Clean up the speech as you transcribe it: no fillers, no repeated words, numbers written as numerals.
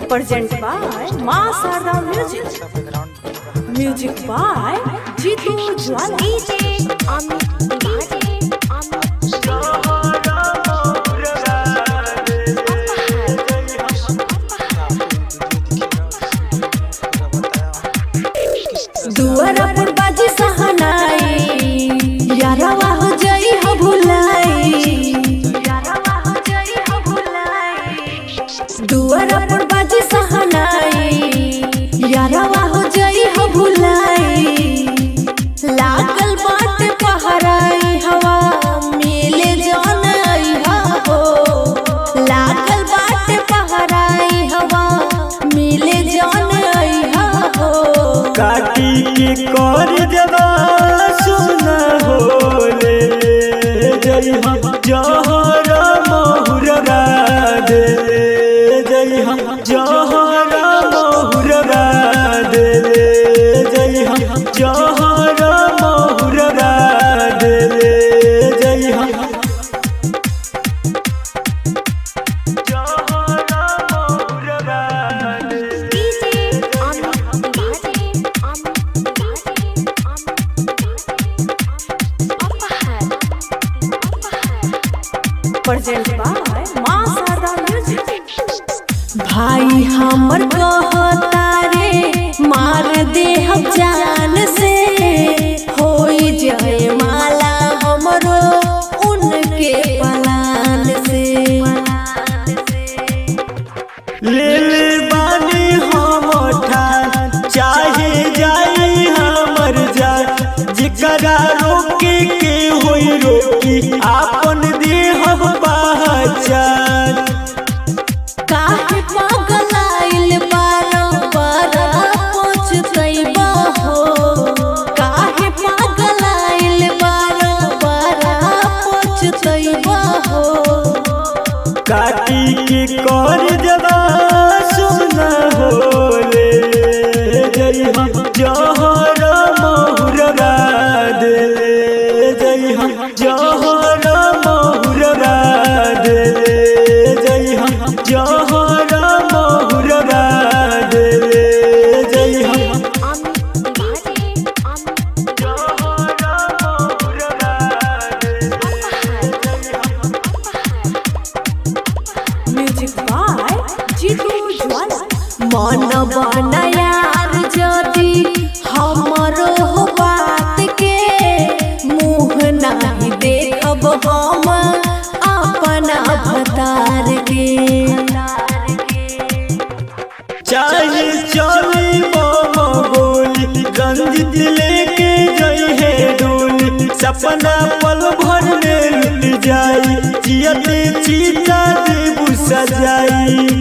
Present by Ma Sarda Music. Music by Jitu Jwala. DJ दुआरा पर बाजी सहनाई यारवा हो जाई हो भुलाई दुआरा पर बाजी सहनाई यारवा हो जाई हो भुलाई लागल बात पहराई हवा मिले जान आई हो लागल बात पहराई हवा मिले जान आई हो काटी के कर जवा सुना हो ले जय हम जहर महुरगा दे जय हम जहर महुरगा दे जय हम जहर महुरगा दे जय हम Present by Ma Sarda Music. भाई हमर कहता रे मार दे हम जान से होई जाए माला हमरो उनके पलान से ले ले बानी हम ठान चाहे जाई हमर जान जिकरा रोके के होई रोकी आपन देह पहचान काहे पागल आइल बारा पहुँचतैबा हो काहे पागल आइल बारा पहुँचतैबा हो काटी के कर जवा सुना हो ले जय हम जहर महुरगा दे जय हम जहर महुरगा दे जय हम जहर महुरगा दे जय हम म्यूजिक बाय जीतू ज्वाला मन बना यार जदी हमरो हो बात के मुँह नहीं देखब हम अपना भतार के चाहे चली मामा बोली रंजित लेके गई है डोली सपना पल भर में लुट जाई जियते चीता देबू सजाई